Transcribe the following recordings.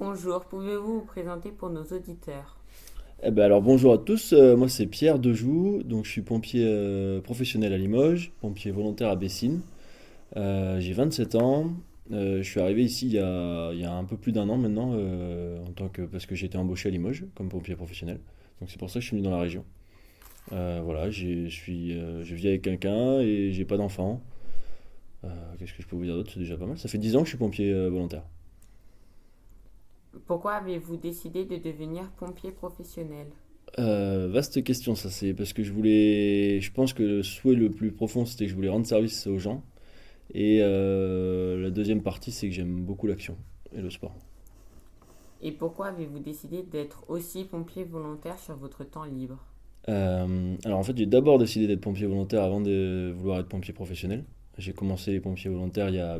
Bonjour, pouvez-vous vous présenter pour nos auditeurs? Alors bonjour à tous, moi c'est Pierre Dejoux, donc je suis pompier professionnel à Limoges, pompier volontaire à Bessines. J'ai 27 ans, je suis arrivé ici il y a un peu plus d'un an maintenant, parce que j'ai été embauché à Limoges comme pompier professionnel. Donc c'est pour ça que je suis venu dans la région. Voilà, je vis avec quelqu'un et j'ai pas d'enfant. Qu'est-ce que je peux vous dire d'autre? C'est déjà pas mal. Ça fait 10 ans que je suis pompier volontaire. Pourquoi avez-vous décidé de devenir pompier professionnel? Vaste question, ça c'est parce que je pense que le souhait le plus profond c'était que je voulais rendre service aux gens. Et la deuxième partie c'est que j'aime beaucoup l'action et le sport. Et pourquoi avez-vous décidé d'être aussi pompier volontaire sur votre temps libre? Alors en fait j'ai d'abord décidé d'être pompier volontaire avant de vouloir être pompier professionnel. J'ai commencé les pompiers volontaires il y a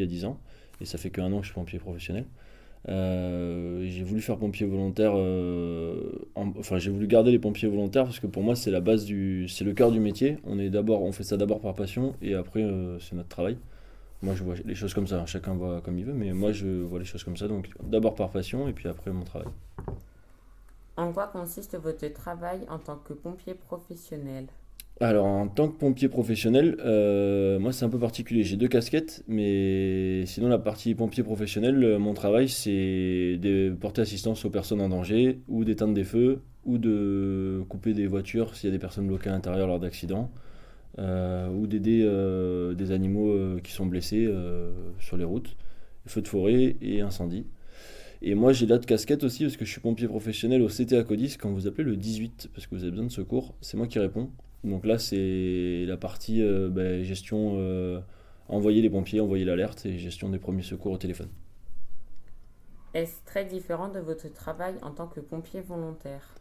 10 ans et ça fait qu'un an que je suis pompier professionnel. J'ai voulu faire pompier volontaire, enfin j'ai voulu garder les pompiers volontaires parce que pour moi c'est le cœur du métier. On fait ça d'abord par passion et après c'est notre travail. Moi je vois les choses comme ça, chacun voit comme il veut, mais moi je vois les choses comme ça, donc d'abord par passion et puis après mon travail. En quoi consiste votre travail en tant que pompier professionnel? Alors en tant que pompier professionnel, moi c'est un peu particulier, j'ai deux casquettes, mais sinon la partie pompier professionnel, mon travail c'est de porter assistance aux personnes en danger, ou d'éteindre des feux, ou de couper des voitures s'il y a des personnes bloquées à l'intérieur lors d'accidents, ou d'aider des animaux qui sont blessés sur les routes, feux de forêt et incendie. Et moi j'ai l'autre casquette aussi parce que je suis pompier professionnel au CTA Codis quand vous appelez le 18 parce que vous avez besoin de secours, c'est moi qui réponds. Donc là c'est la partie gestion, envoyer les pompiers, envoyer l'alerte et gestion des premiers secours au téléphone. Est-ce très différent de votre travail en tant que pompier volontaire?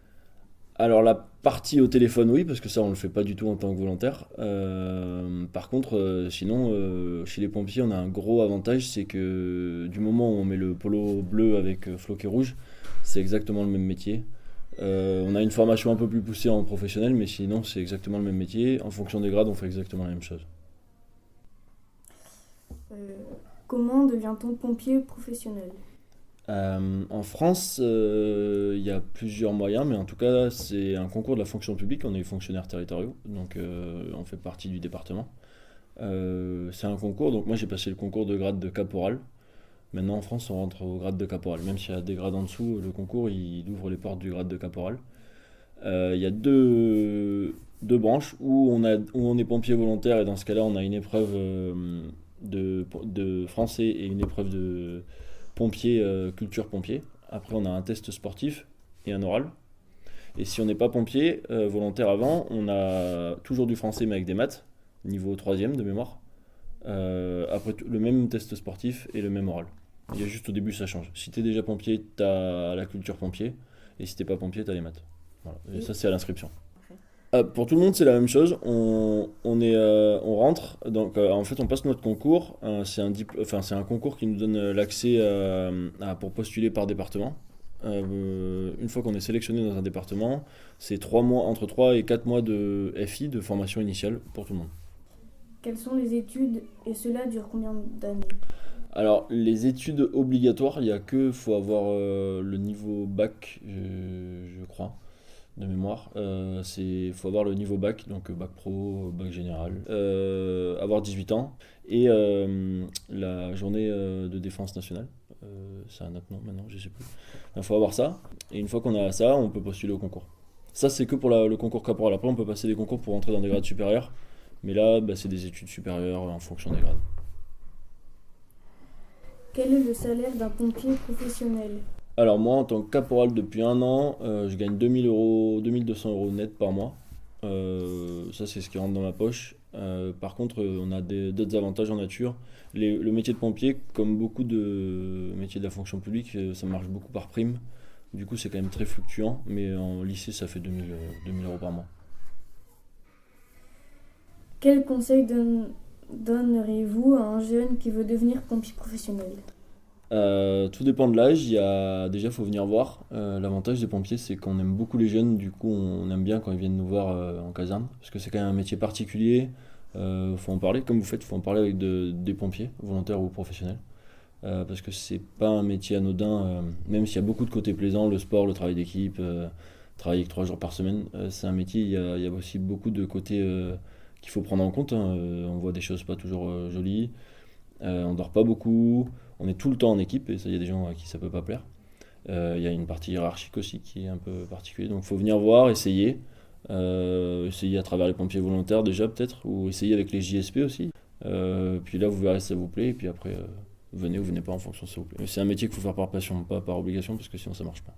Alors la partie au téléphone oui parce que ça on le fait pas du tout en tant que volontaire. Par contre sinon chez les pompiers on a un gros avantage, c'est que du moment où on met le polo bleu avec floqué rouge, c'est exactement le même métier. On a une formation un peu plus poussée en professionnel, mais sinon c'est exactement le même métier. En fonction des grades, on fait exactement la même chose. Euh, Comment devient-on pompier professionnel? En France, il y a plusieurs moyens, mais en tout cas, c'est un concours de la fonction publique. On est fonctionnaires territoriaux, donc on fait partie du département. C'est un concours, donc moi j'ai passé le concours de grade de caporal. Maintenant en France, on rentre au grade de caporal. Même s'il y a des grades en dessous, le concours il ouvre les portes du grade de caporal. Il y a deux branches où on est pompier volontaire et dans ce cas-là on a une épreuve de français et une épreuve de pompier, culture pompier. Après on a un test sportif et un oral. Et si on n'est pas pompier volontaire avant, on a toujours du français mais avec des maths, niveau troisième de mémoire. Après le même test sportif et le même oral. Il y a juste au début ça change. Si t'es déjà pompier, t'as la culture pompier. Et si t'es pas pompier, t'as les maths. Voilà. Et Et ça, c'est à l'inscription. Pour tout le monde, c'est la même chose. On rentre, donc en fait, on passe notre concours. C'est un concours qui nous donne l'accès pour postuler par département. Une fois qu'on est sélectionné dans un département, c'est 3 mois, entre 3 et 4 mois de FI, de formation initiale pour tout le monde. quelles sont les études et cela dure combien d'années? Alors, les études obligatoires, il y a que, faut avoir le niveau bac, je crois, de mémoire. Faut avoir le niveau bac, donc bac pro, bac général, avoir 18 ans et la journée de défense nationale. C'est un autre nom maintenant, je sais plus. Il faut avoir ça. Et une fois qu'on a ça, on peut postuler au concours. Ça, c'est que pour le concours caporal. Après, on peut passer des concours pour entrer dans des grades supérieurs. Mais là, c'est des études supérieures en fonction des grades. Quel est le salaire d'un pompier professionnel? Alors moi, en tant que caporal depuis un an, je gagne 2000 euros, 2200 € net par mois. Ça, c'est ce qui rentre dans ma poche. Par contre, on a d'autres avantages en nature. Le métier de pompier, comme beaucoup de métiers de la fonction publique, ça marche beaucoup par prime. Du coup, c'est quand même très fluctuant, mais en lycée, ça fait 2000 € par mois. Quel conseil donneriez-vous à un jeune qui veut devenir pompier professionnel? Tout dépend de l'âge. Déjà, faut venir voir. L'avantage des pompiers, c'est qu'on aime beaucoup les jeunes. Du coup, on aime bien quand ils viennent nous voir en caserne, parce que c'est quand même un métier particulier. Faut en parler, comme vous faites. Faut en parler avec des pompiers, volontaires ou professionnels. parce que c'est pas un métier anodin, même s'il y a beaucoup de côtés plaisants, le sport, le travail d'équipe, travailler que 3 jours par semaine, c'est un métier, il y a aussi beaucoup de côtés qu'il faut prendre en compte, hein. On voit des choses pas toujours jolies, on dort pas beaucoup, on est tout le temps en équipe, et ça, il y a des gens à qui ça peut pas plaire. Il y a une partie hiérarchique aussi qui est un peu particulière, donc il faut venir voir, essayer. Essayer à travers les pompiers volontaires déjà peut-être, ou essayer avec les JSP aussi. Puis là vous verrez si ça vous plaît, et puis après venez ou venez pas en fonction de ça vous plaît. Mais c'est un métier qu'il faut faire par passion, pas par obligation, parce que sinon ça marche pas.